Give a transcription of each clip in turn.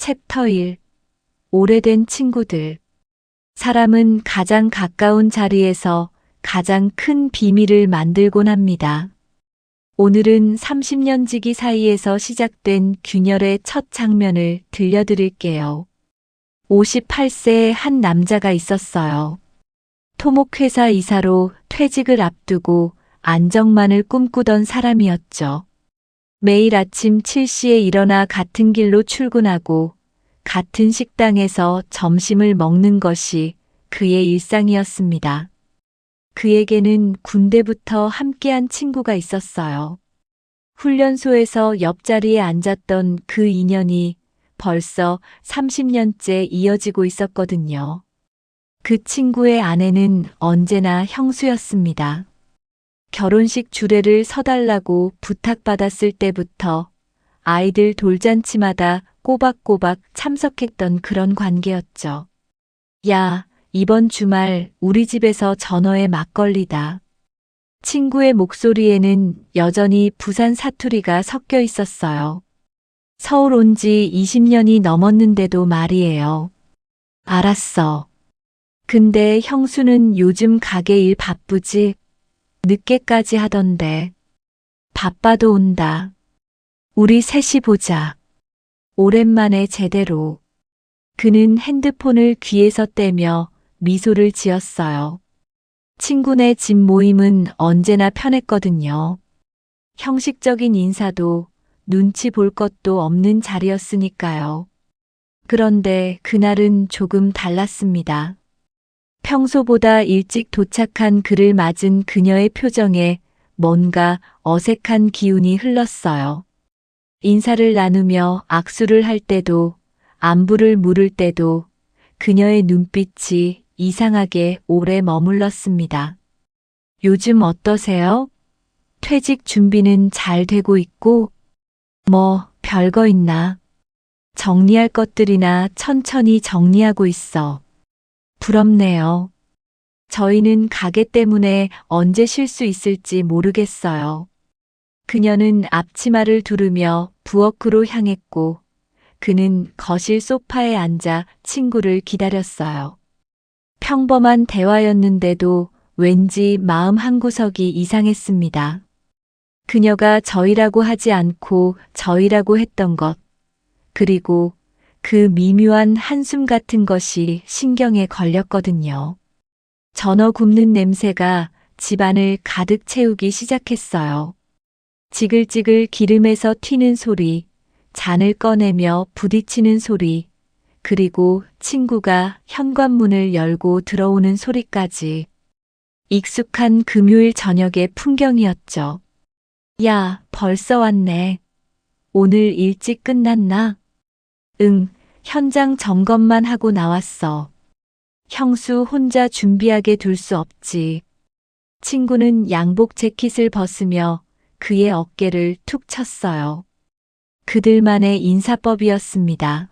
챕터 1. 오래된 친구들. 사람은 가장 가까운 자리에서 가장 큰 비밀을 만들곤 합니다. 오늘은 30년 지기 사이에서 시작된 균열의 첫 장면을 들려드릴게요. 58세의 한 남자가 있었어요. 토목회사 이사로 퇴직을 앞두고 안정만을 꿈꾸던 사람이었죠. 매일 아침 7시에 일어나 같은 길로 출근하고 같은 식당에서 점심을 먹는 것이 그의 일상이었습니다. 그에게는 군대부터 함께한 친구가 있었어요. 훈련소에서 옆자리에 앉았던 그 인연이 벌써 30년째 이어지고 있었거든요. 그 친구의 아내는 언제나 형수였습니다. 결혼식 주례를 서달라고 부탁받았을 때부터 아이들 돌잔치마다 꼬박꼬박 참석했던 그런 관계였죠. 야, 이번 주말 우리 집에서 전어의 막걸리다. 친구의 목소리에는 여전히 부산 사투리가 섞여 있었어요. 서울 온 지 20년이 넘었는데도 말이에요. 알았어. 근데 형수는 요즘 가게 일 바쁘지? 늦게까지 하던데. 바빠도 온다. 우리 셋이 보자. 오랜만에 제대로. 그는 핸드폰을 귀에서 떼며 미소를 지었어요. 친구네 집 모임은 언제나 편했거든요. 형식적인 인사도 눈치 볼 것도 없는 자리였으니까요. 그런데 그날은 조금 달랐습니다. 평소보다 일찍 도착한 그를 맞은 그녀의 표정에 뭔가 어색한 기운이 흘렀어요. 인사를 나누며 악수를 할 때도 안부를 물을 때도 그녀의 눈빛이 이상하게 오래 머물렀습니다. 요즘 어떠세요? 퇴직 준비는 잘 되고 있고? 뭐 별거 있나? 정리할 것들이나 천천히 정리하고 있어. 부럽네요. 저희는 가게 때문에 언제 쉴 수 있을지 모르겠어요. 그녀는 앞치마를 두르며 부엌으로 향했고 그는 거실 소파에 앉아 친구를 기다렸어요. 평범한 대화였는데도 왠지 마음 한구석이 이상했습니다. 그녀가 저희라고 하지 않고 저희라고 했던 것, 그리고 그 미묘한 한숨 같은 것이 신경에 걸렸거든요. 전어 굽는 냄새가 집안을 가득 채우기 시작했어요. 지글지글 기름에서 튀는 소리, 잔을 꺼내며 부딪히는 소리, 그리고 친구가 현관문을 열고 들어오는 소리까지. 익숙한 금요일 저녁의 풍경이었죠. 야, 벌써 왔네. 오늘 일찍 끝났나? 응, 현장 점검만 하고 나왔어. 형수 혼자 준비하게 둘 수 없지. 친구는 양복 재킷을 벗으며 그의 어깨를 툭 쳤어요. 그들만의 인사법이었습니다.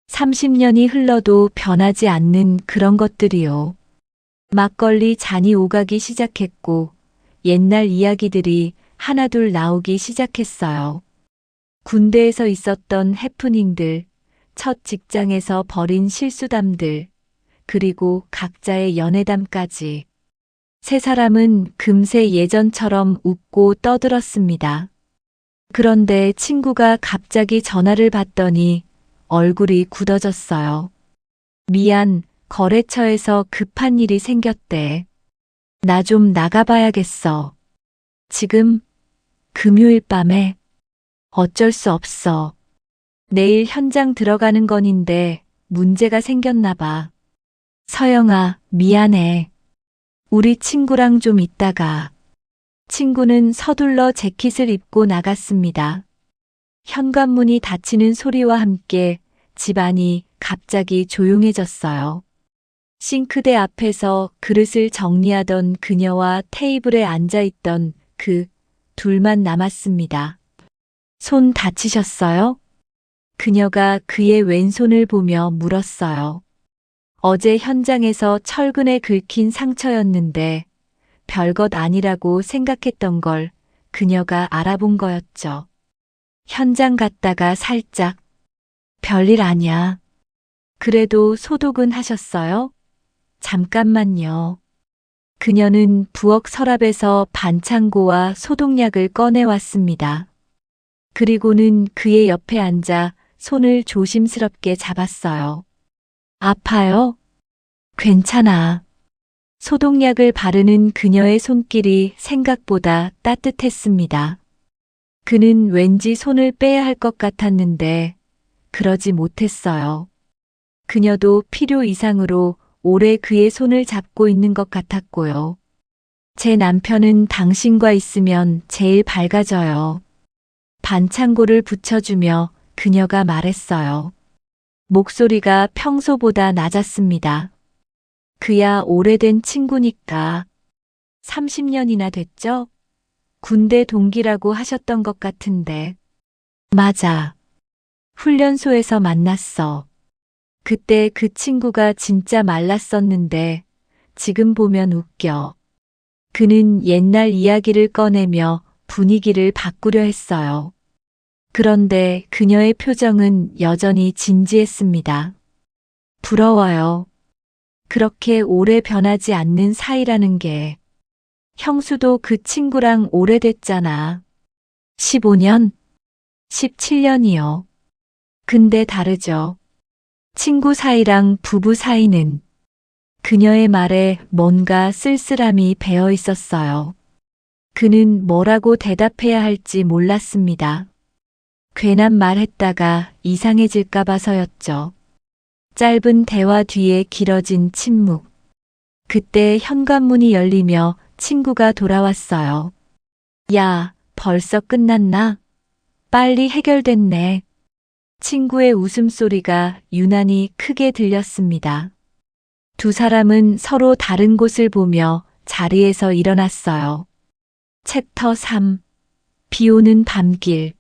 30년이 흘러도 변하지 않는 그런 것들이요. 막걸리 잔이 오가기 시작했고 옛날 이야기들이 하나둘 나오기 시작했어요. 군대에서 있었던 해프닝들, 첫 직장에서 벌인 실수담들, 그리고 각자의 연애담까지. 세 사람은 금세 예전처럼 웃고 떠들었습니다. 그런데 친구가 갑자기 전화를 받더니 얼굴이 굳어졌어요. 미안, 거래처에서 급한 일이 생겼대. 나 좀 나가봐야겠어. 지금? 금요일 밤에? 어쩔 수 없어. 내일 현장 들어가는 건인데 문제가 생겼나 봐. 서영아, 미안해. 우리 친구랑 좀 있다가. 친구는 서둘러 재킷을 입고 나갔습니다. 현관문이 닫히는 소리와 함께 집안이 갑자기 조용해졌어요. 싱크대 앞에서 그릇을 정리하던 그녀와 테이블에 앉아있던 그 둘만 남았습니다. 손 다치셨어요? 그녀가 그의 왼손을 보며 물었어요. 어제 현장에서 철근에 긁힌 상처였는데 별것 아니라고 생각했던 걸 그녀가 알아본 거였죠. 현장 갔다가 살짝 별일 아냐. 그래도 소독은 하셨어요? 잠깐만요. 그녀는 부엌 서랍에서 반창고와 소독약을 꺼내왔습니다. 그리고는 그의 옆에 앉아 손을 조심스럽게 잡았어요. 아파요? 괜찮아. 소독약을 바르는 그녀의 손길이 생각보다 따뜻했습니다. 그는 왠지 손을 빼야 할 것 같았는데 그러지 못했어요. 그녀도 필요 이상으로 오래 그의 손을 잡고 있는 것 같았고요. 제 남편은 당신과 있으면 제일 밝아져요. 반창고를 붙여주며 그녀가 말했어요. 목소리가 평소보다 낮았습니다. 그야 오래된 친구니까. 30년이나 됐죠? 군대 동기라고 하셨던 것 같은데. 맞아. 훈련소에서 만났어. 그때 그 친구가 진짜 말랐었는데 지금 보면 웃겨. 그는 옛날 이야기를 꺼내며 분위기를 바꾸려 했어요. 그런데 그녀의 표정은 여전히 진지했습니다. 부러워요. 그렇게 오래 변하지 않는 사이라는 게. 형수도 그 친구랑 오래됐잖아. 15년? 17년이요. 근데 다르죠. 친구 사이랑 부부 사이는. 그녀의 말에 뭔가 쓸쓸함이 배어 있었어요. 그는 뭐라고 대답해야 할지 몰랐습니다. 괜한 말 했다가 이상해질까 봐서였죠. 짧은 대화 뒤에 길어진 침묵. 그때 현관문이 열리며 친구가 돌아왔어요. 야, 벌써 끝났나? 빨리 해결됐네. 친구의 웃음소리가 유난히 크게 들렸습니다. 두 사람은 서로 다른 곳을 보며 자리에서 일어났어요. 챕터 3. 비 오는 밤길.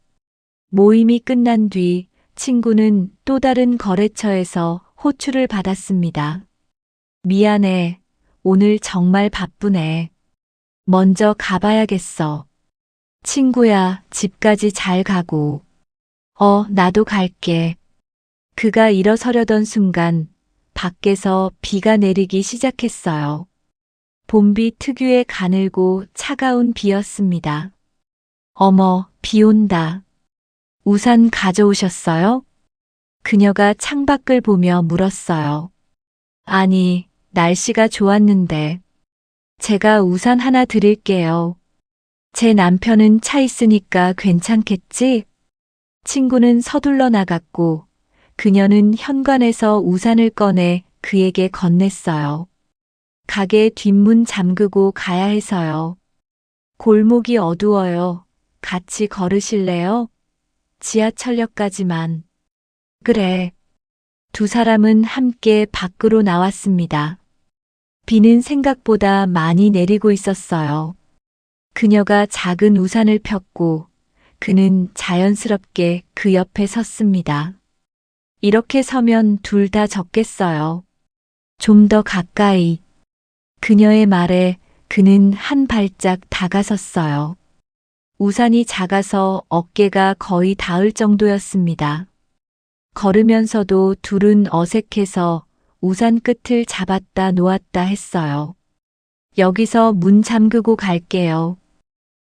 모임이 끝난 뒤 친구는 또 다른 거래처에서 호출을 받았습니다. 미안해. 오늘 정말 바쁘네. 먼저 가봐야겠어. 친구야, 집까지 잘 가고. 나도 갈게. 그가 일어서려던 순간 밖에서 비가 내리기 시작했어요. 봄비 특유의 가늘고 차가운 비였습니다. 어머, 비 온다. 우산 가져오셨어요? 그녀가 창밖을 보며 물었어요. 아니, 날씨가 좋았는데. 제가 우산 하나 드릴게요. 제 남편은 차 있으니까 괜찮겠지? 친구는 서둘러 나갔고 그녀는 현관에서 우산을 꺼내 그에게 건넸어요. 가게 뒷문 잠그고 가야 해서요. 골목이 어두워요. 같이 걸으실래요? 지하철역까지만. 그래. 두 사람은 함께 밖으로 나왔습니다. 비는 생각보다 많이 내리고 있었어요. 그녀가 작은 우산을 폈고 그는 자연스럽게 그 옆에 섰습니다. 이렇게 서면 둘 다 젖겠어요. 좀 더 가까이. 그녀의 말에 그는 한 발짝 다가섰어요. 우산이 작아서 어깨가 거의 닿을 정도였습니다. 걸으면서도 둘은 어색해서 우산 끝을 잡았다 놓았다 했어요. 여기서 문 잠그고 갈게요.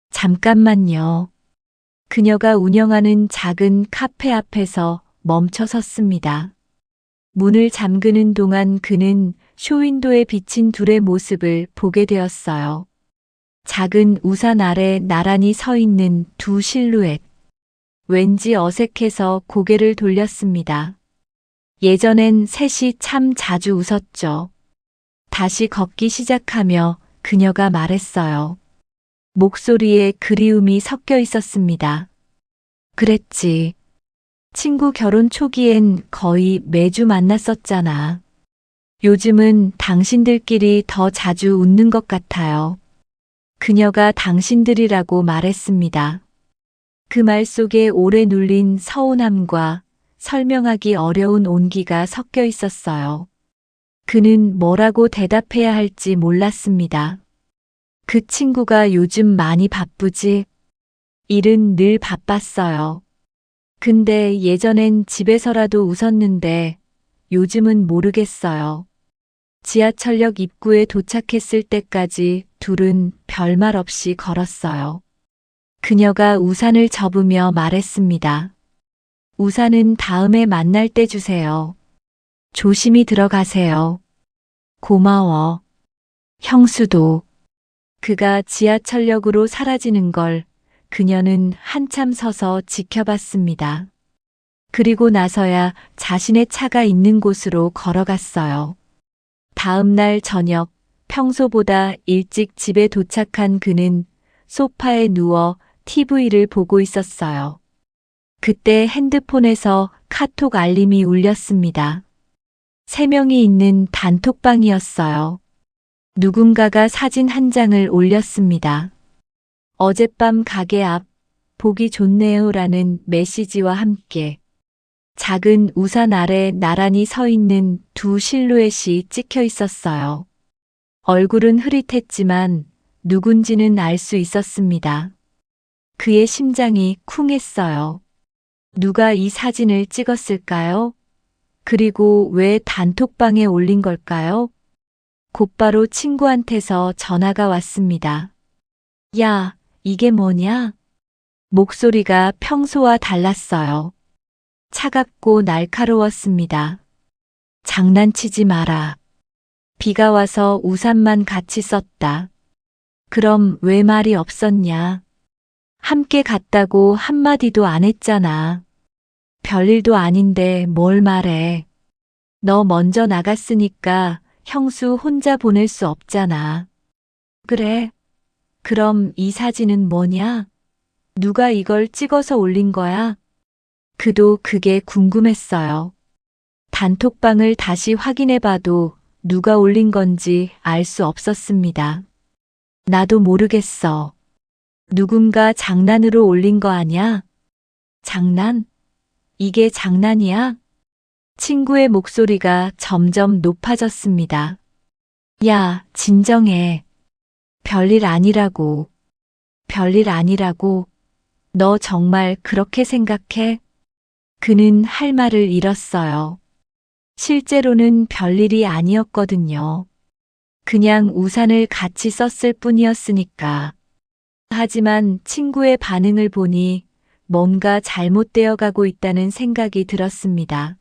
잠깐만요. 그녀가 운영하는 작은 카페 앞에서 멈춰 섰습니다. 문을 잠그는 동안 그는 쇼윈도에 비친 둘의 모습을 보게 되었어요. 작은 우산 아래 나란히 서 있는 두 실루엣. 왠지 어색해서 고개를 돌렸습니다. 예전엔 셋이 참 자주 웃었죠. 다시 걷기 시작하며 그녀가 말했어요. 목소리에 그리움이 섞여 있었습니다. 그랬지. 친구 결혼 초기엔 거의 매주 만났었잖아. 요즘은 당신들끼리 더 자주 웃는 것 같아요. 그녀가 당신들이라고 말했습니다. 그 말 속에 오래 눌린 서운함과 설명하기 어려운 온기가 섞여 있었어요. 그는 뭐라고 대답해야 할지 몰랐습니다. 그 친구가 요즘 많이 바쁘지? 일은 늘 바빴어요. 근데 예전엔 집에서라도 웃었는데 요즘은 모르겠어요. 지하철역 입구에 도착했을 때까지 둘은 별말 없이 걸었어요. 그녀가 우산을 접으며 말했습니다. 우산은 다음에 만날 때 주세요. 조심히 들어가세요. 고마워. 형수도. 그가 지하철역으로 사라지는 걸 그녀는 한참 서서 지켜봤습니다. 그리고 나서야 자신의 차가 있는 곳으로 걸어갔어요. 다음 날 저녁, 평소보다 일찍 집에 도착한 그는 소파에 누워 TV를 보고 있었어요. 그때 핸드폰에서 카톡 알림이 울렸습니다. 3명이 있는 단톡방이었어요. 누군가가 사진 한 장을 올렸습니다. 어젯밤 가게 앞, 보기 좋네요라는 메시지와 함께 작은 우산 아래 나란히 서 있는 두 실루엣이 찍혀 있었어요. 얼굴은 흐릿했지만 누군지는 알 수 있었습니다. 그의 심장이 쿵했어요. 누가 이 사진을 찍었을까요? 그리고 왜 단톡방에 올린 걸까요? 곧바로 친구한테서 전화가 왔습니다. 야, 이게 뭐냐? 목소리가 평소와 달랐어요. 차갑고 날카로웠습니다. 장난치지 마라. 비가 와서 우산만 같이 썼다. 그럼 왜 말이 없었냐? 함께 갔다고 한마디도 안 했잖아. 별일도 아닌데 뭘 말해. 너 먼저 나갔으니까 형수 혼자 보낼 수 없잖아. 그래. 그럼 이 사진은 뭐냐? 누가 이걸 찍어서 올린 거야? 그도 그게 궁금했어요. 단톡방을 다시 확인해 봐도 누가 올린 건지 알 수 없었습니다. 나도 모르겠어. 누군가 장난으로 올린 거 아냐? 장난? 이게 장난이야? 친구의 목소리가 점점 높아졌습니다. 야, 진정해. 별일 아니라고. 별일 아니라고. 너 정말 그렇게 생각해? 그는 할 말을 잃었어요. 실제로는 별일이 아니었거든요. 그냥 우산을 같이 썼을 뿐이었으니까. 하지만 친구의 반응을 보니 뭔가 잘못되어 가고 있다는 생각이 들었습니다.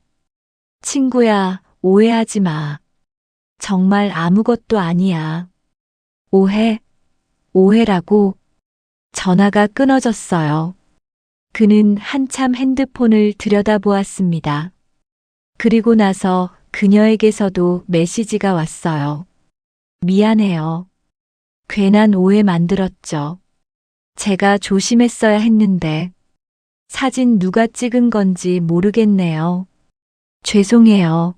친구야, 오해하지 마. 정말 아무것도 아니야. 오해? 오해라고? 전화가 끊어졌어요. 그는 한참 핸드폰을 들여다보았습니다. 그리고 나서 그녀에게서도 메시지가 왔어요. 미안해요. 괜한 오해 만들었죠. 제가 조심했어야 했는데 사진 누가 찍은 건지 모르겠네요. 죄송해요.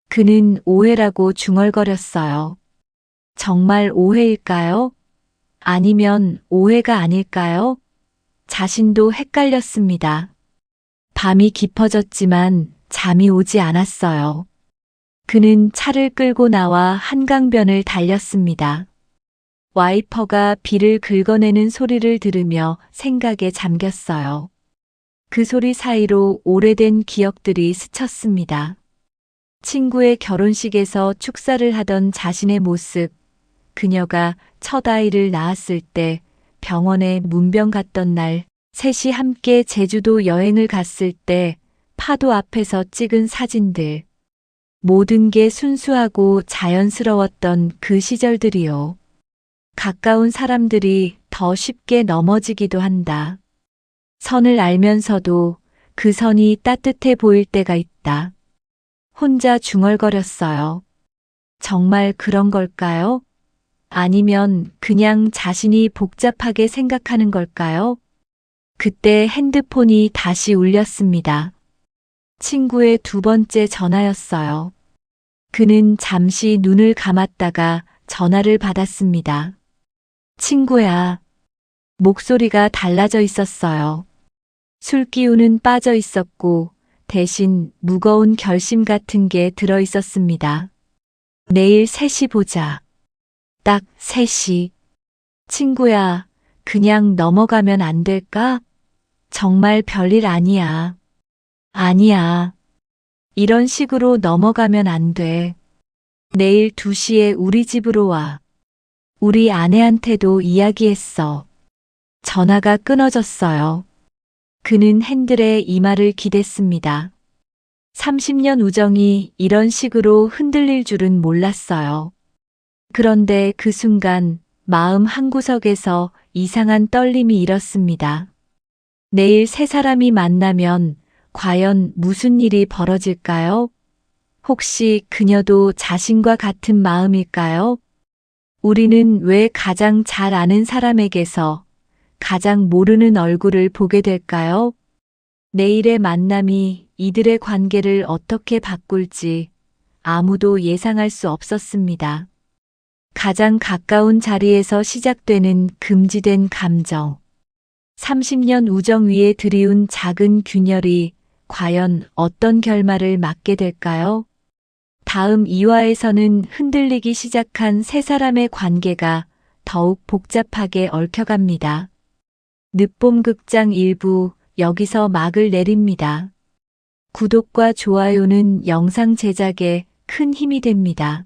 그는 오해라고 중얼거렸어요. 정말 오해일까요? 아니면 오해가 아닐까요? 자신도 헷갈렸습니다. 밤이 깊어졌지만 잠이 오지 않았어요. 그는 차를 끌고 나와 한강변을 달렸습니다. 와이퍼가 비를 긁어내는 소리를 들으며 생각에 잠겼어요. 그 소리 사이로 오래된 기억들이 스쳤습니다. 친구의 결혼식에서 축사를 하던 자신의 모습, 그녀가 첫 아이를 낳았을 때 병원에 문병 갔던 날, 셋이 함께 제주도 여행을 갔을 때 파도 앞에서 찍은 사진들. 모든 게 순수하고 자연스러웠던 그 시절들이요. 가까운 사람들이 더 쉽게 넘어지기도 한다. 선을 알면서도 그 선이 따뜻해 보일 때가 있다. 혼자 중얼거렸어요. 정말 그런 걸까요? 아니면 그냥 자신이 복잡하게 생각하는 걸까요? 그때 핸드폰이 다시 울렸습니다. 친구의 두 번째 전화였어요. 그는 잠시 눈을 감았다가 전화를 받았습니다. 친구야. 목소리가 달라져 있었어요. 술 기운은 빠져 있었고 대신 무거운 결심 같은 게 들어 있었습니다. 내일 3시 보자. 딱 3시. 친구야, 그냥 넘어가면 안 될까? 정말 별일 아니야. 아니야. 이런 식으로 넘어가면 안 돼. 내일 2시에 우리 집으로 와. 우리 아내한테도 이야기했어. 전화가 끊어졌어요. 그는 핸들에 이마를 기댔습니다. 30년 우정이 이런 식으로 흔들릴 줄은 몰랐어요. 그런데 그 순간 마음 한구석에서 이상한 떨림이 일었습니다. 내일 세 사람이 만나면 과연 무슨 일이 벌어질까요? 혹시 그녀도 자신과 같은 마음일까요? 우리는 왜 가장 잘 아는 사람에게서 가장 모르는 얼굴을 보게 될까요? 내일의 만남이 이들의 관계를 어떻게 바꿀지 아무도 예상할 수 없었습니다. 가장 가까운 자리에서 시작되는 금지된 감정. 30년 우정 위에 드리운 작은 균열이 과연 어떤 결말을 맞게 될까요? 다음 2화에서는 흔들리기 시작한 세 사람의 관계가 더욱 복잡하게 얽혀갑니다. 늦봄 극장 1부 여기서 막을 내립니다. 구독과 좋아요는 영상 제작에 큰 힘이 됩니다.